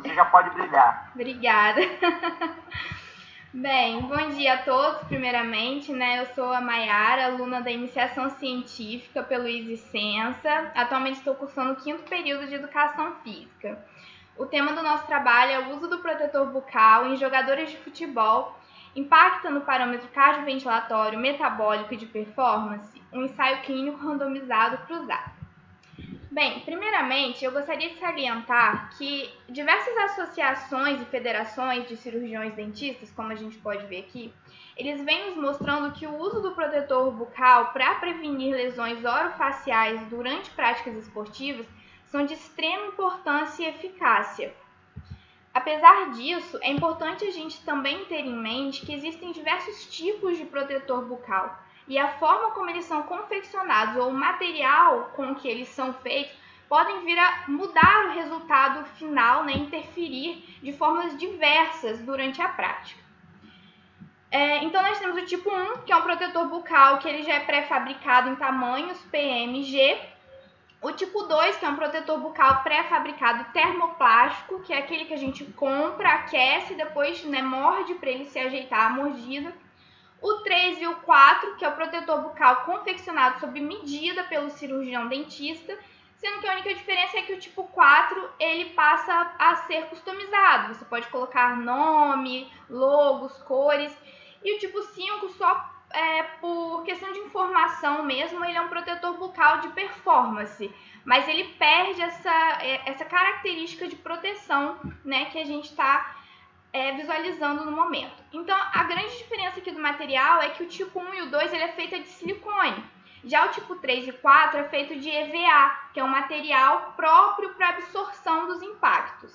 Você já pode brilhar. Obrigada. Bem, bom dia a todos, primeiramente, né? Eu sou a Maiara, aluna da Iniciação Científica pelo EasySensa. Atualmente estou cursando o 5º período de Educação Física. O tema do nosso trabalho é o uso do protetor bucal em jogadores de futebol, impacta no parâmetro cardioventilatório, metabólico e de performance, um ensaio clínico randomizado cruzado. Bem, primeiramente, eu gostaria de salientar que diversas associações e federações de cirurgiões dentistas, como a gente pode ver aqui, eles vêm nos mostrando que o uso do protetor bucal para prevenir lesões orofaciais durante práticas esportivas são de extrema importância e eficácia. Apesar disso, é importante a gente também ter em mente que existem diversos tipos de protetor bucal, e a forma como eles são confeccionados ou o material com que eles são feitos podem vir a mudar o resultado final, né, interferir de formas diversas durante a prática. Então nós temos o tipo 1, que é um protetor bucal que ele já é pré-fabricado em tamanhos PMG. O tipo 2, que é um protetor bucal pré-fabricado termoplástico, que é aquele que a gente compra, aquece e depois, né, morde para ele se ajeitar a mordida. O 3 e o 4, que é o protetor bucal confeccionado sob medida pelo cirurgião dentista, sendo que a única diferença é que o tipo 4 ele passa a ser customizado. Você pode colocar nome, logos, cores. E o tipo 5, só por questão de informação mesmo, ele é um protetor bucal de performance, mas ele perde essa característica de proteção, né, que a gente está visualizando no momento. Então, a grande diferença aqui do material é que o tipo 1 e o 2 ele é feito de silicone. Já o tipo 3 e 4 é feito de EVA, que é um material próprio para absorção dos impactos.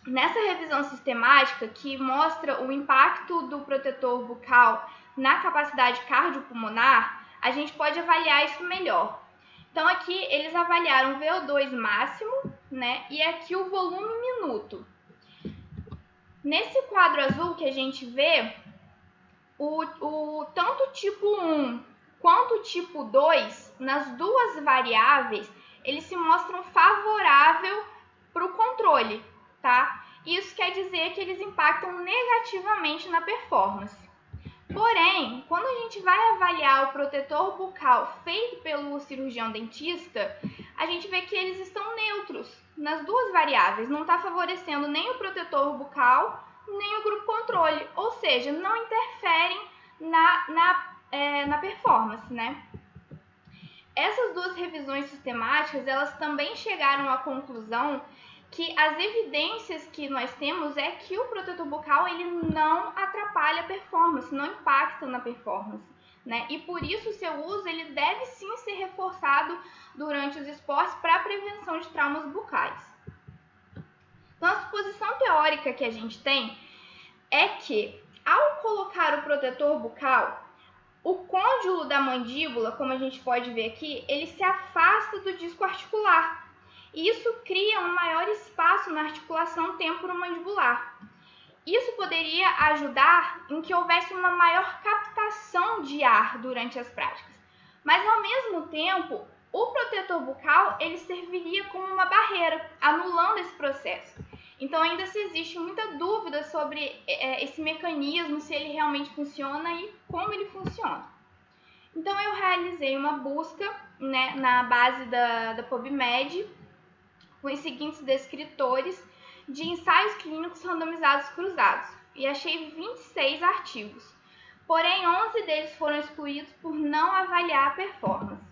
Nessa revisão sistemática, que mostra o impacto do protetor bucal na capacidade cardiopulmonar, a gente pode avaliar isso melhor. Então, aqui eles avaliaram o VO2 máximo, né, e aqui o volume minuto. Nesse quadro azul que a gente vê, tanto o tipo 1 quanto o tipo 2, nas duas variáveis, eles se mostram favorável para o controle, tá? Isso quer dizer que eles impactam negativamente na performance. Porém, quando a gente vai avaliar o protetor bucal feito pelo cirurgião dentista, a gente vê que eles estão neutros nas duas variáveis, não está favorecendo nem o protetor bucal, nem o grupo controle, ou seja, não interferem na performance, né? Essas duas revisões sistemáticas, elas também chegaram à conclusão que as evidências que nós temos é que o protetor bucal ele não atrapalha a performance, não impacta na performance, né? E por isso o seu uso ele deve sim ser reforçado durante os esportes para a prevenção de traumas bucais. Então, a suposição teórica que a gente tem é que, ao colocar o protetor bucal, o côndulo da mandíbula, como a gente pode ver aqui, ele se afasta do disco articular. E isso cria um maior espaço na articulação temporomandibular. Isso poderia ajudar em que houvesse uma maior captação de ar durante as práticas. Mas, ao mesmo tempo, o protetor bucal ele serviria como uma barreira, anulando esse processo. Então, ainda se existe muita dúvida sobre esse mecanismo, se ele realmente funciona e como ele funciona. Então, eu realizei uma busca, né, na base da PubMed, com os seguintes descritores de ensaios clínicos randomizados cruzados, e achei 26 artigos. Porém, 11 deles foram excluídos por não avaliar a performance.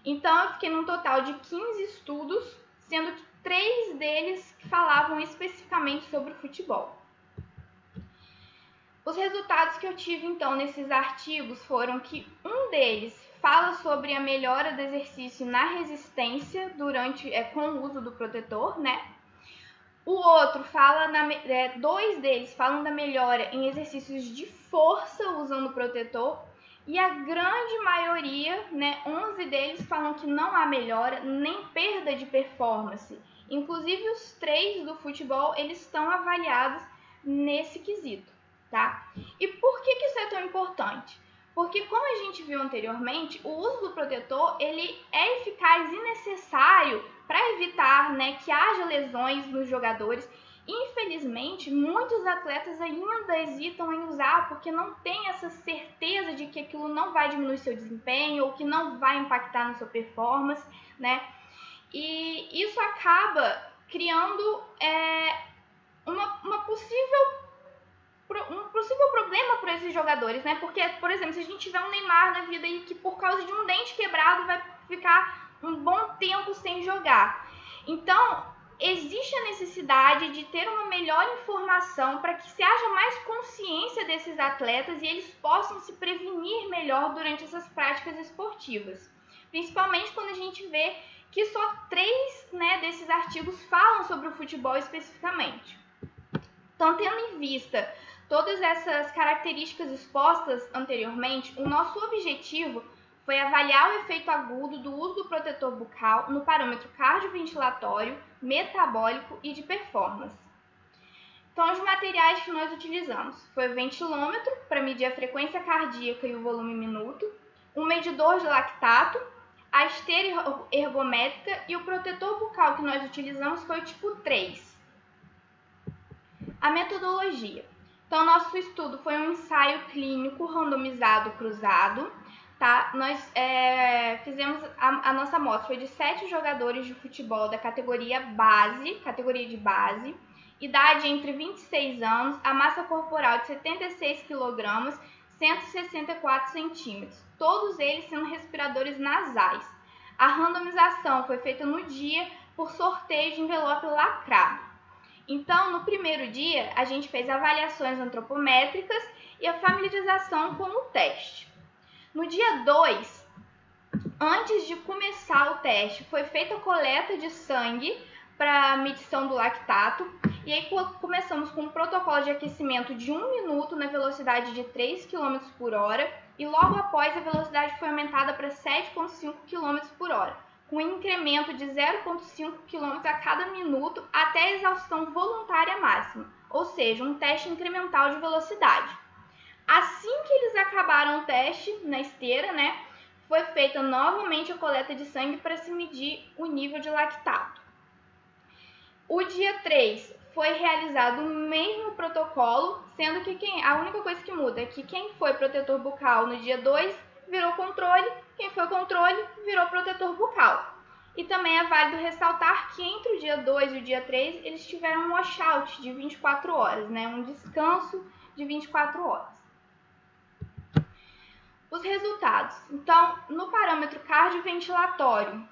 Então, eu fiquei num total de 15 estudos, sendo que 3 deles falavam especificamente sobre o futebol. Os resultados que eu tive, então, nesses artigos foram que um deles fala sobre a melhora do exercício na resistência com o uso do protetor, né? O outro fala, 2 deles falam da melhora em exercícios de força usando o protetor, e a grande maioria, né, 11 deles falam que não há melhora nem perda de performance. Inclusive os 3 do futebol, eles estão avaliados nesse quesito, tá? E por que isso é tão importante? Porque, como a gente viu anteriormente, o uso do protetor ele é eficaz e necessário para evitar, né, que haja lesões nos jogadores. Infelizmente, muitos atletas ainda hesitam em usar porque não tem essa certeza de que aquilo não vai diminuir seu desempenho ou que não vai impactar na sua performance, né? E isso acaba criando um possível problema para esses jogadores, né? Porque, por exemplo, se a gente tiver um Neymar na vida e que por causa de um dente quebrado vai ficar um bom tempo sem jogar. Então, existe a necessidade de ter uma melhor informação para que se haja mais consciência desses atletas e eles possam se prevenir melhor durante essas práticas esportivas. Principalmente quando a gente vê que só 3, né, desses artigos falam sobre o futebol especificamente. Então, tendo em vista todas essas características expostas anteriormente, o nosso objetivo foi avaliar o efeito agudo do uso do protetor bucal no parâmetro cardioventilatório, metabólico e de performance. Então, os materiais que nós utilizamos foi o ventilômetro, para medir a frequência cardíaca e o volume minuto, um medidor de lactato, a esteira ergométrica e o protetor bucal que nós utilizamos foi o tipo 3. A metodologia. Então, nosso estudo foi um ensaio clínico randomizado cruzado. Tá? Nós fizemos a nossa amostra foi de 7 jogadores de futebol da categoria de base, idade entre 26 anos, a massa corporal de 76 kg, 164 centímetros, todos eles sendo respiradores nasais. A randomização foi feita no dia por sorteio de envelope lacrado. Então, no primeiro dia, a gente fez avaliações antropométricas e a familiarização com o teste. No dia 2, antes de começar o teste, foi feita a coleta de sangue para medição do lactato. E aí começamos com um protocolo de aquecimento de 1 minuto na velocidade de 3 km por hora. E logo após, a velocidade foi aumentada para 7,5 km por hora, com um incremento de 0,5 km a cada minuto até a exaustão voluntária máxima, ou seja, um teste incremental de velocidade. Assim que eles acabaram o teste na esteira, né, foi feita novamente a coleta de sangue para se medir o nível de lactato. O dia 3 foi realizado o mesmo protocolo, sendo que a única coisa que muda é que quem foi protetor bucal no dia 2 virou controle, quem foi controle virou protetor bucal. E também é válido ressaltar que entre o dia 2 e o dia 3 eles tiveram um washout de 24 horas, né, um descanso de 24 horas. Os resultados. Então, no parâmetro cardioventilatório,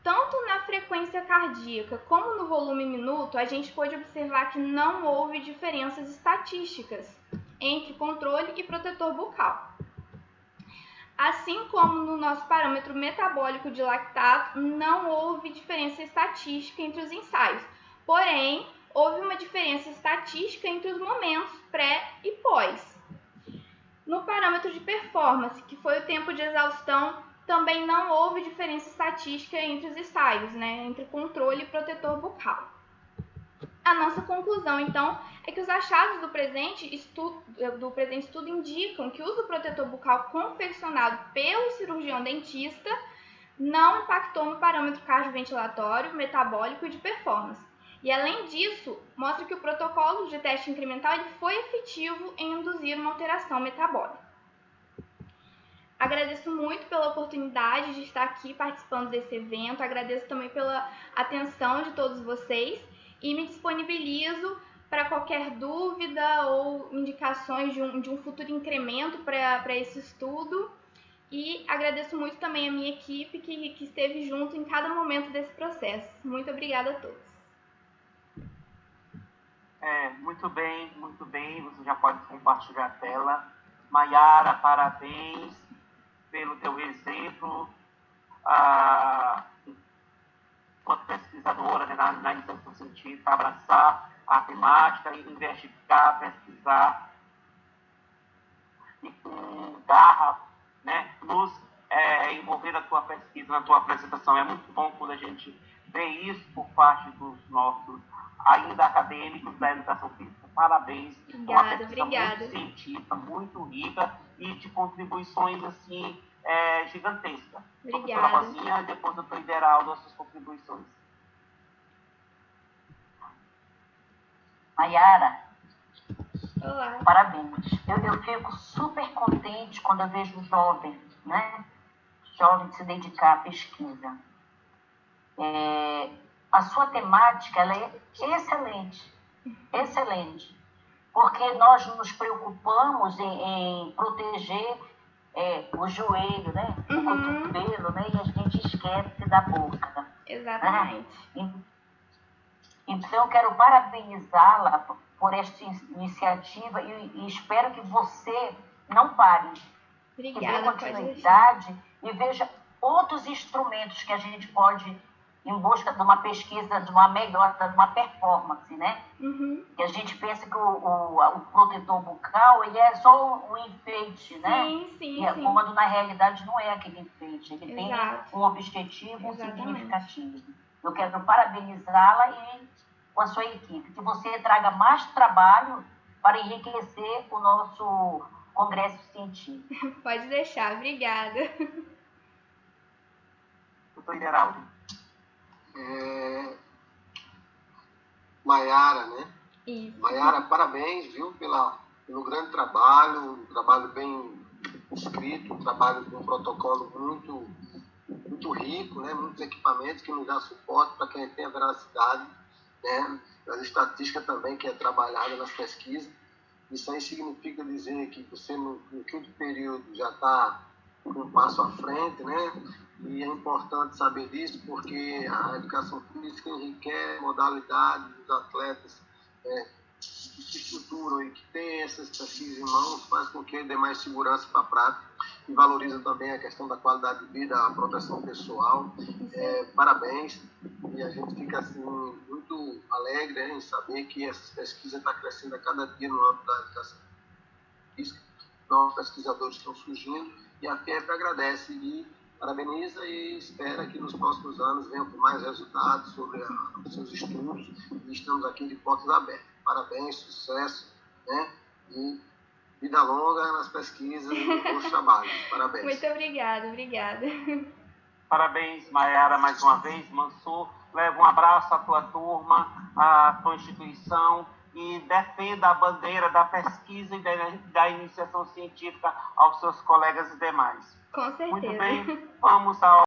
tanto na frequência cardíaca como no volume minuto, a gente pôde observar que não houve diferenças estatísticas entre controle e protetor bucal. Assim como no nosso parâmetro metabólico de lactato, não houve diferença estatística entre os ensaios. Porém, houve uma diferença estatística entre os momentos pré e pós. No parâmetro de performance, que foi o tempo de exaustão, também não houve diferença estatística entre os ensaios, né, entre controle e protetor bucal. A nossa conclusão, então, é que os achados do presente estudo indicam que o uso do protetor bucal confeccionado pelo cirurgião dentista não impactou no parâmetro cardioventilatório, metabólico e de performance. E, além disso, mostra que o protocolo de teste incremental ele foi efetivo em induzir uma alteração metabólica. Agradeço muito pela oportunidade de estar aqui participando desse evento, agradeço também pela atenção de todos vocês e me disponibilizo para qualquer dúvida ou indicações de um futuro incremento para esse estudo. E agradeço muito também a minha equipe que esteve junto em cada momento desse processo. Muito obrigada a todos. Muito bem, você já pode compartilhar a tela. Maiara, parabéns pelo teu exemplo, enquanto pesquisadora, né, na iniciação científica, abraçar a temática, investigar, pesquisar e com garra, né, nos envolver na tua pesquisa, na tua apresentação. É muito bom quando a gente vê isso por parte dos nossos ainda acadêmicos da educação física. Parabéns. Obrigada. Muito científica, muito rica e de contribuições assim gigantescas. Obrigada. Professora Rosinha, depois eu estou liberal das suas contribuições. Maiara, Olá. parabéns. Eu fico super contente quando eu vejo jovens, né? Jovens se dedicar à pesquisa. A sua temática ela é excelente, excelente, porque nós nos preocupamos em proteger o joelho, né? O cotovelo, né? E a gente esquece da boca. Exatamente. Né? Então, eu quero parabenizá-la por esta iniciativa e espero que você não pare. Obrigada, que dê continuidade e veja outros instrumentos que a gente pode, em busca de uma pesquisa, de uma melhora, de uma performance, né? Que a gente pensa que o protetor bucal ele é só um enfeite, né? Sim. Quando na realidade não é aquele enfeite, ele tem um objetivo, um significativo. Eu quero parabenizá-la e com a sua equipe, que você traga mais trabalho para enriquecer o nosso congresso científico. Pode deixar, obrigada. Doutor Geraldo. Maiara, né? Isso. Maiara, parabéns, viu, pelo grande trabalho, um trabalho bem escrito, um trabalho com um protocolo muito rico, né? Muitos equipamentos que nos dão suporte para quem tem a veracidade, né? As estatísticas também que é trabalhada nas pesquisas. Isso aí significa dizer que você no quinto período já está um passo à frente, né? E é importante saber disso porque a educação física enriquece a modalidade dos atletas que se estruturam e que têm essas pesquisas em mãos, faz com que dê mais segurança para a prática e valoriza também a questão da qualidade de vida, a proteção pessoal. Parabéns, e a gente fica assim muito alegre em saber que essa pesquisa está crescendo a cada dia no âmbito da educação física. Novos pesquisadores estão surgindo e a FIEP agradece e parabeniza e espera que nos próximos anos venham com mais resultados sobre os seus estudos e estamos aqui de portas abertas. Parabéns, sucesso, né? E vida longa nas pesquisas e nos trabalhos. Parabéns. Muito obrigada. Parabéns, Maiara, mais uma vez. Mansur, leva um abraço à tua turma, à tua instituição e defenda a bandeira da pesquisa e da iniciação científica aos seus colegas e demais. Com certeza. Muito bem, vamos ao